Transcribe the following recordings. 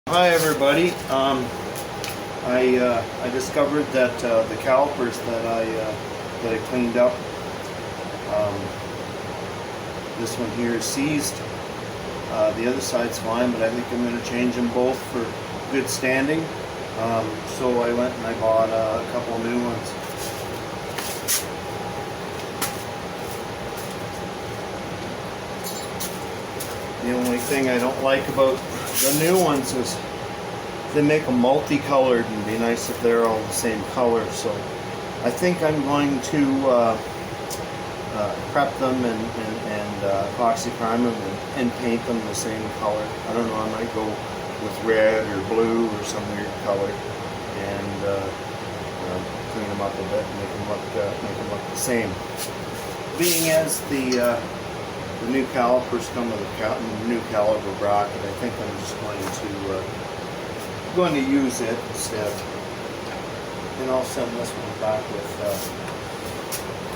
Hi everybody. I discovered that the calipers that I cleaned up, this one here is seized. The other side's fine, but I think I'm going to change them both for good standing. So I went and I bought a couple of new ones. The only thing I don't like about the new ones is they make them multicolored, and it'd be nice if they're all the same color. So I think I'm going to prep them and epoxy prime them and paint them the same color. I don't know, I might go with red or blue or some weird color and clean them up a bit and make them look the same. Being as the new calipers come with a new caliper bracket, I think I'm just going to use it instead, and I'll send this one back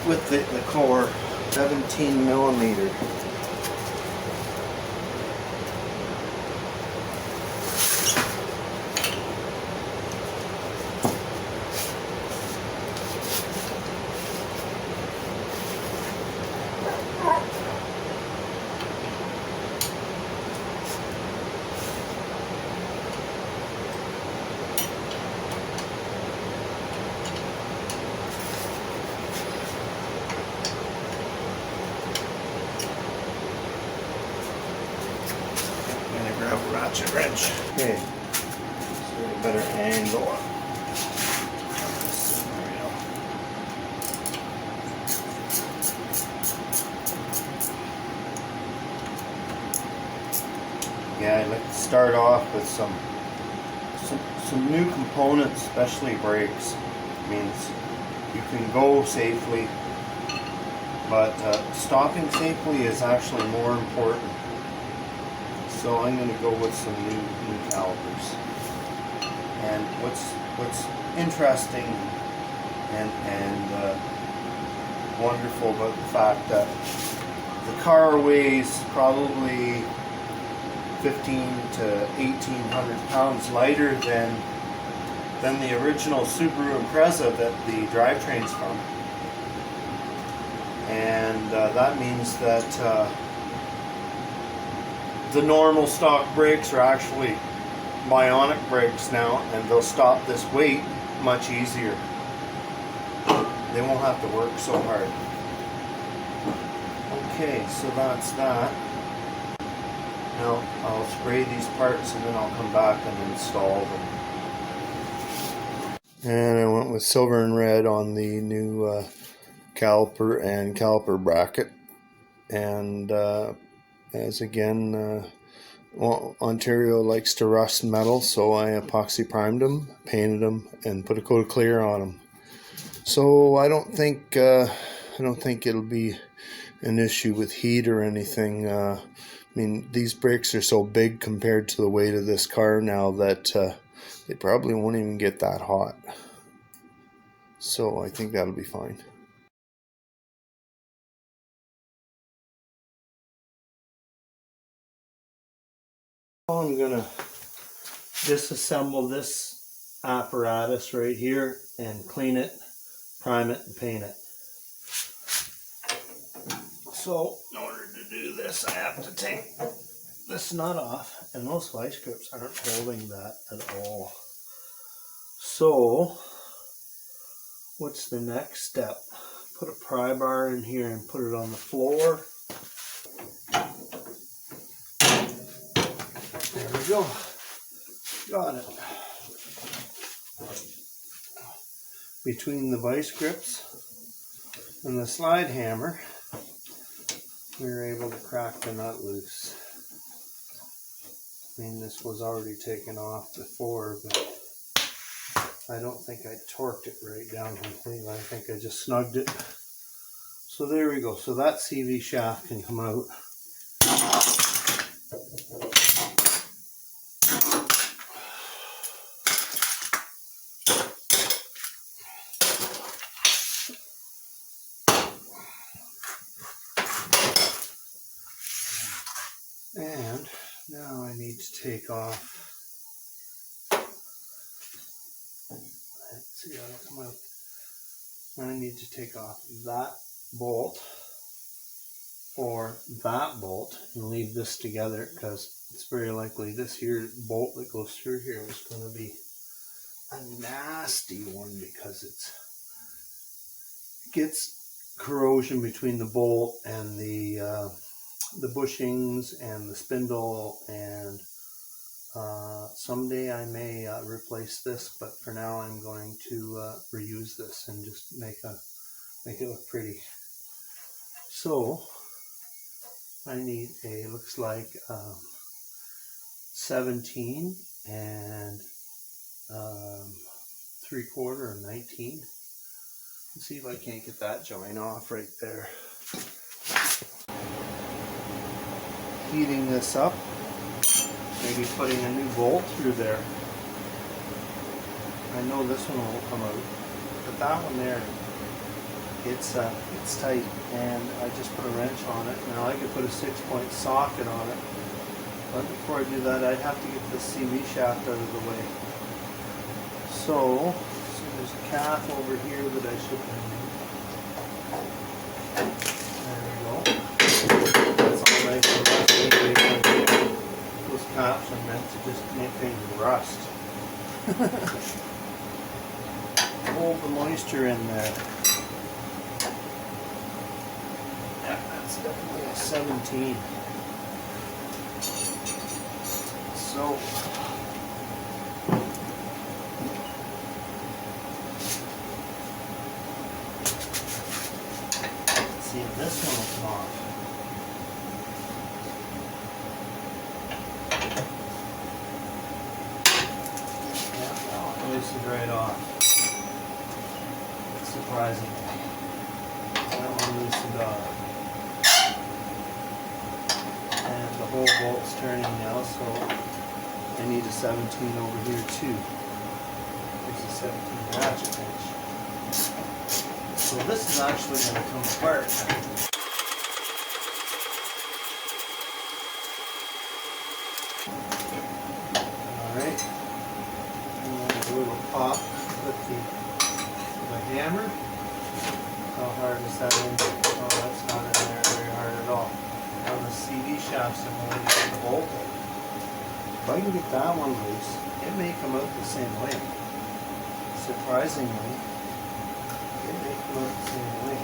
with the core 17 millimeter. Grab a ratchet wrench. Okay, let's get a better angle. Yeah, I'd like to start off with some new components, especially brakes. Means you can go safely, but stopping safely is actually more important. So I'm going to go with some new calipers. And what's interesting and wonderful about the fact that the car weighs probably 15 to 1,800 pounds lighter than the original Subaru Impreza that the drivetrain's from, and that means that the normal stock brakes are actually bionic brakes now, and they'll stop this weight much easier. They won't have to work so hard. Okay, so that's that. Now I'll spray these parts and then I'll come back and install them. And I went with silver and red on the new caliper and caliper bracket. And as again, Ontario likes to rust metal, so I epoxy primed them, painted them, and put a coat of clear on them. So I don't think it'll be an issue with heat or anything. I mean, these brakes are so big compared to the weight of this car now that they probably won't even get that hot. So I think that'll be fine. I'm gonna disassemble this apparatus right here and clean it, prime it, and paint it. So in order to do this, I have to take this nut off, and those vice grips aren't holding that at all. So what's the next step? Put a pry bar in here and put it on the floor. There we go. Got it. Between the vice grips and the slide hammer, we were able to crack the nut loose. I mean, this was already taken off before, but I don't think I torqued it right down completely. I think I just snugged it. So there we go. So that CV shaft can come out. And now I need to take off see how it'll come out. I need to take off that bolt or that bolt and leave this together, because it's very likely this here bolt that goes through here is going to be a nasty one, because it gets corrosion between the bolt and the bushings and the spindle, and someday I may replace this, but for now I'm going to reuse this and just make it look pretty. So I need a, looks like 17 and 3/4 or 19. Let's see if I can't get that joint off right there. Heating this up, maybe putting a new bolt through there. I know this one will come out, but that one there, it's tight, and I just put a wrench on it. Now I could put a 6-point socket on it, but before I do that, I'd have to get the CV shaft out of the way. So there's a cap over here that I should remove. There we go. That's all nice and rusty. Those caps are meant to just make things rust. Hold the moisture in there. Yeah, that's definitely a 17. So let's see if this one will come off. Yeah, that one loosened right off. Surprisingly. That one loosened off. And the whole bolt's turning now, so I need a 17 over here too. There's a 17 ratchet wrench. So this is actually going to come apart. Alright. And then a little pop with the hammer. How hard is that in? Oh, that's not in there very hard at all. Now the CV shafts are going to get the bolt out. If I can get that one loose, it may come out the same way. Surprisingly, it may come out the same way.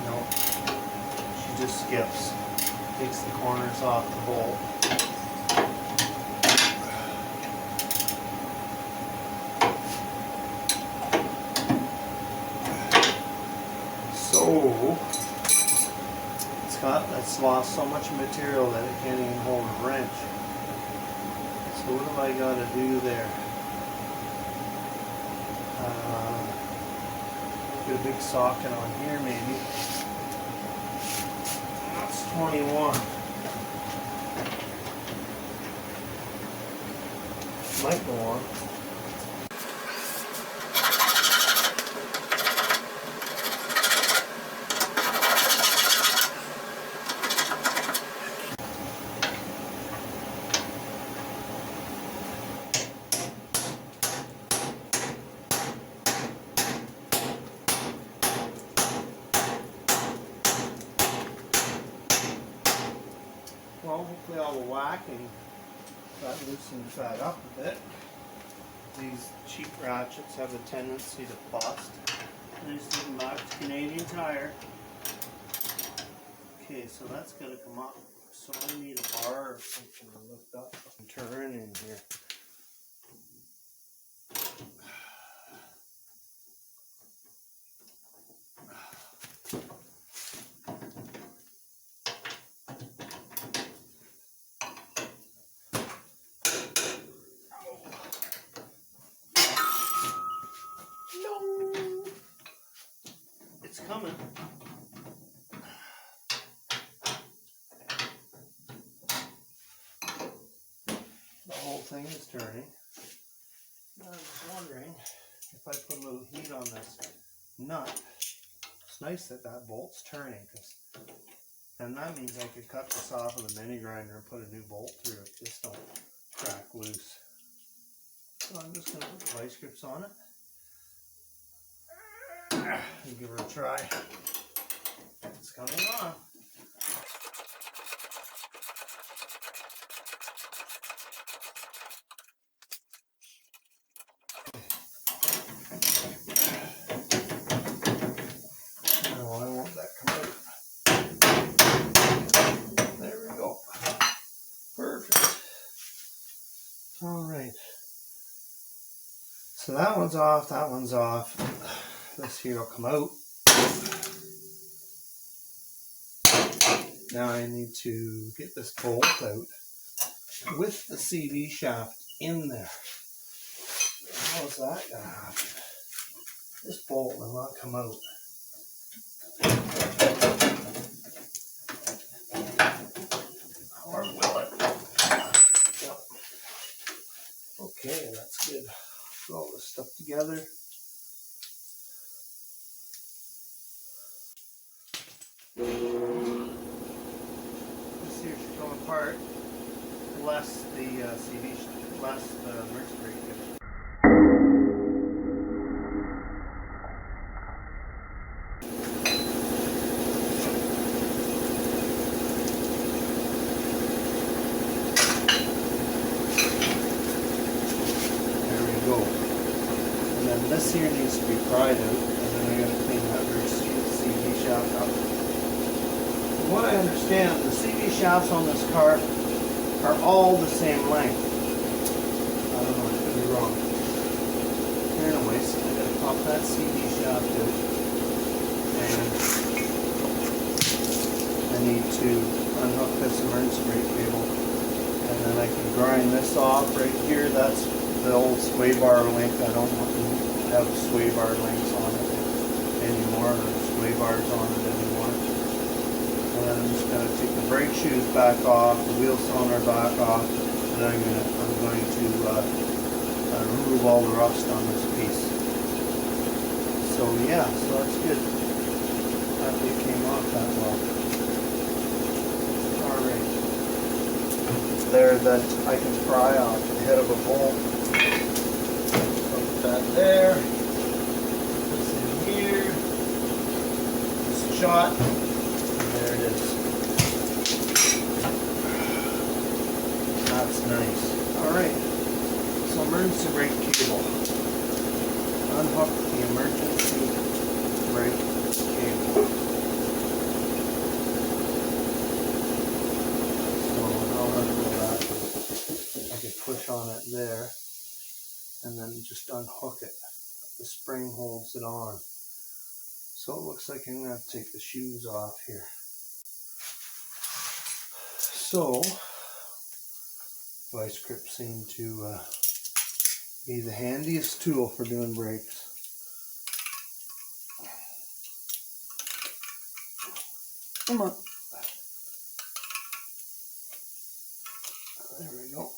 No, she just skips, takes the corners off the bolt. So it's lost so much material that it can't even hold a wrench. So what have I got to do there? Get a big socket on here maybe. That's 21. Might go on. Well, hopefully all the whacking that loosens that up a bit. These cheap ratchets have a tendency to bust. Nice looking back to Canadian Tire. Okay, so that's got to come up. So I need a bar or something to lift up and turn in here. It's coming. The whole thing is turning. I was wondering if I put a little heat on this nut, it's nice that that bolt's turning, and that means I could cut this off with a mini grinder and put a new bolt through it. This don't crack loose. So I'm just going to put the vice grips on it and give her a try. It's coming on. No, I want that come out. There we go. Perfect. All right. So that one's off, that one's off. This here will come out. Now I need to get this bolt out with the CV shaft in there. How's that gonna happen? This bolt will not come out. Or will it? Yep. Okay, that's good. Put all this stuff together. This here should come apart, less the CV, less the merge brake. This here needs to be pried out, and then I gotta clean that CV shaft up. From what I understand, the CV shafts on this car are all the same length. I don't know, I could be wrong. Anyways, I gotta pop that CV shaft out, and I need to unhook this emergency brake cable, and then I can grind this off right here. That's the old sway bar link. I don't have sway bar links on it anymore, or sway bars on it anymore. And then I'm just going to take the brake shoes back off, the wheel cylinder back off, and then I'm going to remove all the rust on this piece. So yeah, so that's good. Happy it came off that well. Alright. It's there that I can pry off the head of a bolt. That there, this in here, this shot, and there it is. That's nice. Alright, so emergency brake cable. Unhook the emergency brake cable. So how hard will that? I could push on it there, and then just unhook it. The spring holds it on. So it looks like I'm going to have to take the shoes off here. So, vice grips seem to be the handiest tool for doing brakes. Come on. There we go.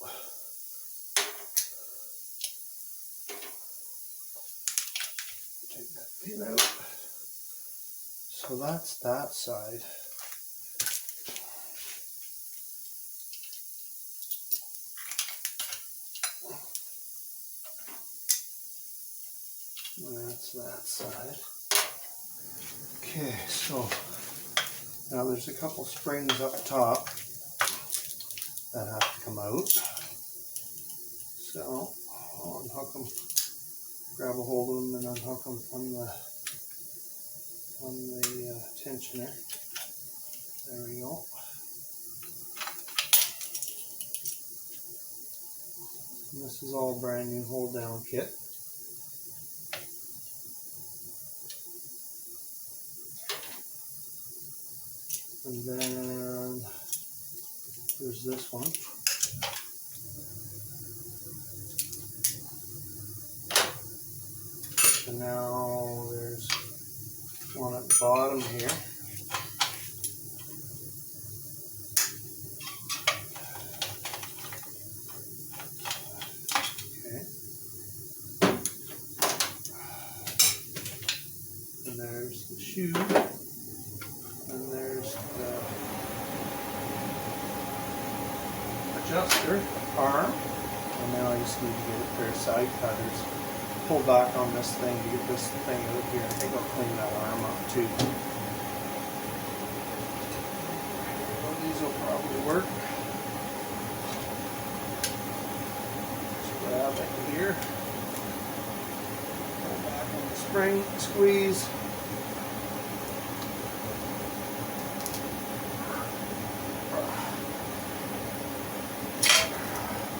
Take that pin out. So that's that side. That's that side. Okay, so now there's a couple springs up top that have to come out. So I'll unhook them, grab a hold of them, and unhook them from the tensioner. There we go. And this is all brand new hold down kit. And then there's this one. And now there's one at the bottom here. Okay. adjuster arm, and now I just need to get a pair of side cutters. Pull back on this thing to get this thing out here. I think I'll clean that arm up too. Well, these will probably work. Just grab it here. Pull back on the spring, squeeze.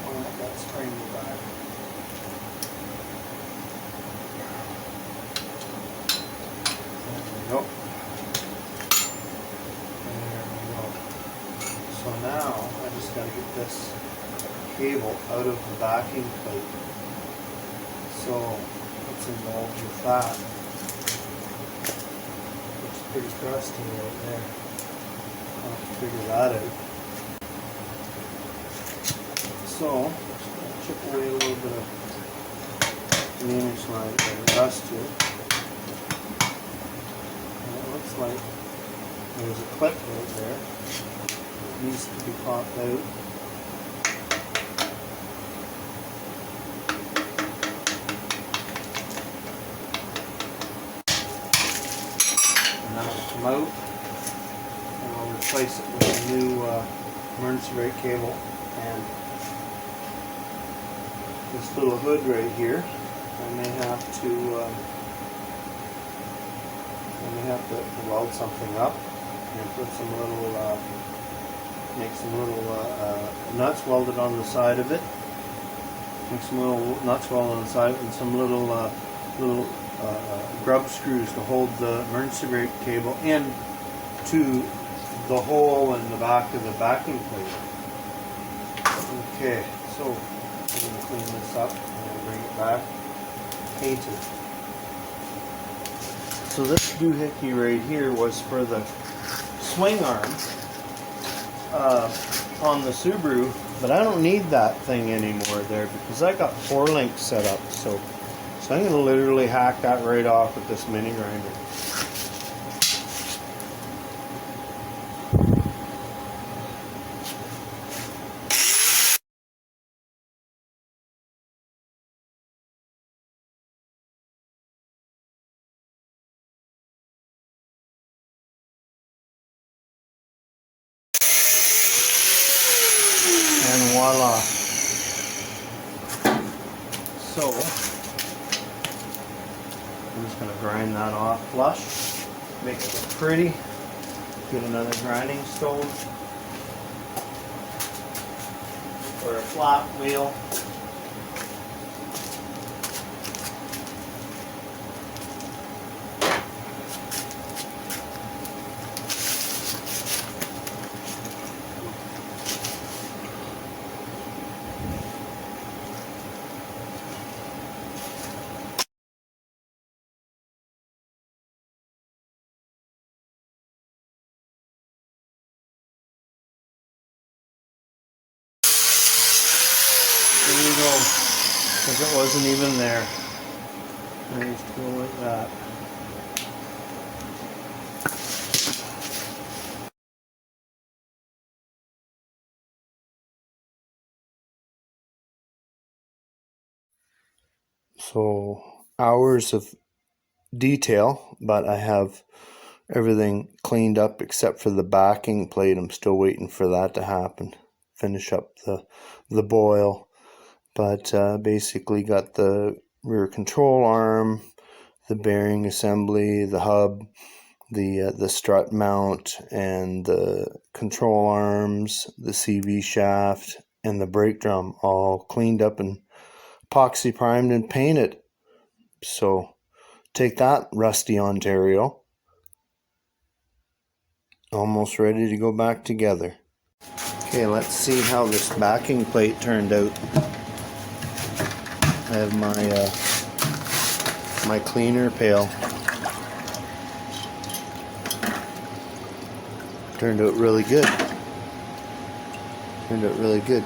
Let that spring go back. There we go. There we go. So now I just got to get this cable out of the backing plate. So what's involved with that? Looks pretty crusty right there. I'll have to figure that out. So just gonna chip away a little bit of the image line or rust here. It looks like there's a clip right there that needs to be popped out. And that'll come out, and I'll replace it with a new emergency brake cable and this little hood right here. I may have to weld something up and put some little, make some little nuts welded on the side of it. Make some little nuts welded on the side and some little grub screws to hold the emergency brake cable in to the hole in the back of the backing plate. Okay, so I'm going to clean this up and bring it back painted. So this doohickey right here was for the swing arm on the Subaru, but I don't need that thing anymore there because I got 4 links set up. So I'm going to literally hack that right off with this mini grinder. And voila. So I'm just going to grind that off flush, make it look pretty. Get another grinding stone or a flat wheel. There you go, because it wasn't even there. I just go like that. So hours of detail, but I have everything cleaned up except for the backing plate. I'm still waiting for that to happen. Finish up the boil. But basically got the rear control arm, the bearing assembly, the hub, the strut mount, and the control arms, the CV shaft, and the brake drum all cleaned up and epoxy primed and painted. So take that, Rusty Ontario. Almost ready to go back together. Okay, let's see how this backing plate turned out. I have my cleaner pail. Turned out really good.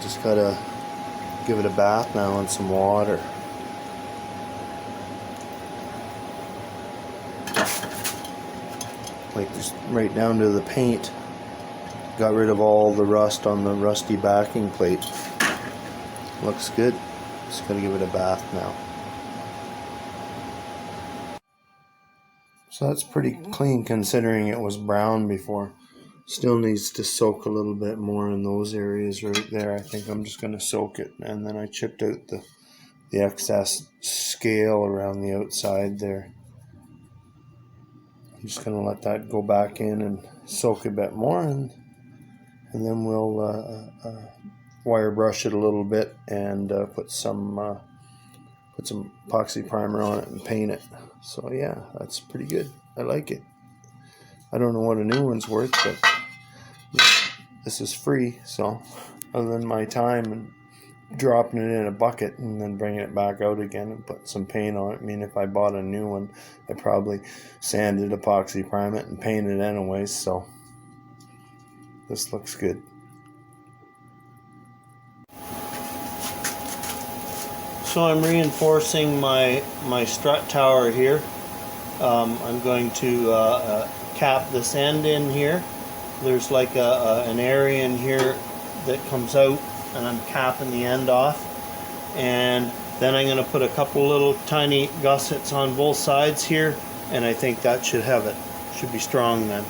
Just gotta give it a bath now in some water. Like just right down to the paint. got rid of all the rust on the rusty backing plate. Looks good. Just gotta give it a bath now. So that's pretty clean considering it was brown before. Still needs to soak a little bit more in those areas right there. I think I'm just going to soak it, and then I chipped out the excess scale around the outside there. I'm just going to let that go back in and soak a bit more, and then we'll wire brush it a little bit and put some epoxy primer on it and paint it. So yeah, that's pretty good. I like it. I don't know what a new one's worth, but this is free, so other than my time and dropping it in a bucket and then bringing it back out again and put some paint on it. I mean, if I bought a new one, I'd probably sanded, epoxy prime it, and paint it anyways, so this looks good. So I'm reinforcing my strut tower here. I'm going to cap this end in here. There's like an area in here that comes out, and I'm capping the end off. And then I'm going to put a couple little tiny gussets on both sides here, and I think that should have it. Should be strong then.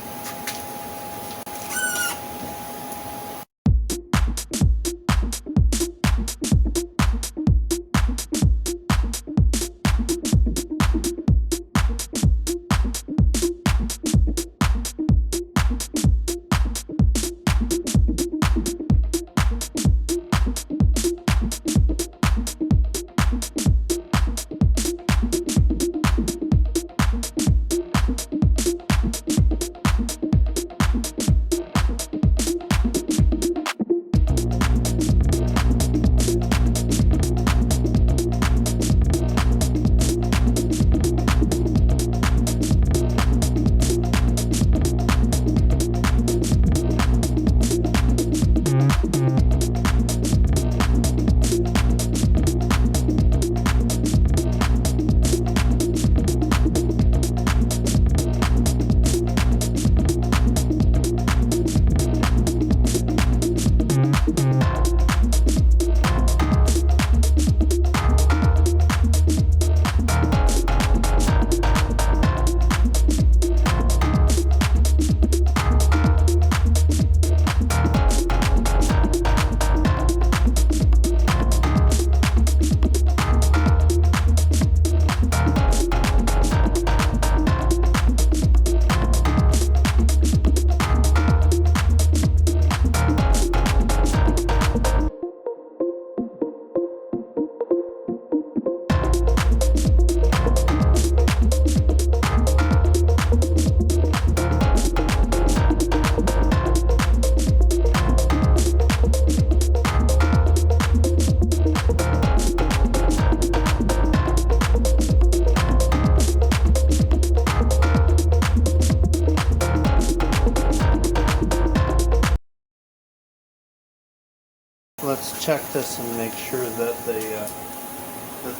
Let's check this and make sure that the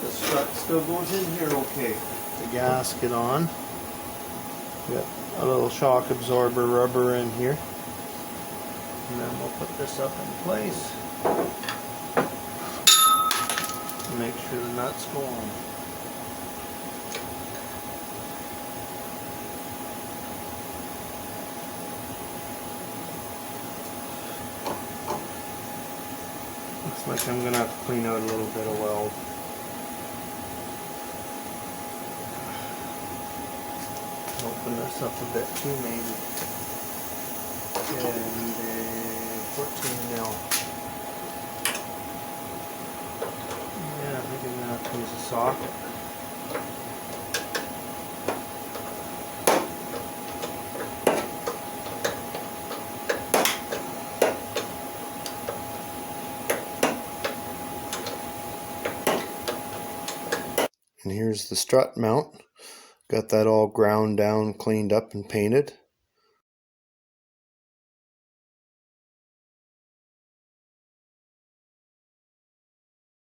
strut still goes in here okay. The gasket on. Got a little shock absorber rubber in here. And then we'll put this up in place. Make sure the nuts go on. Looks like I'm going to have to clean out a little bit of weld. Open this up a bit too, maybe. And 14 mil. Yeah, I think I'm going to have to use a socket. And here's the strut mount. Got that all ground down, cleaned up and painted.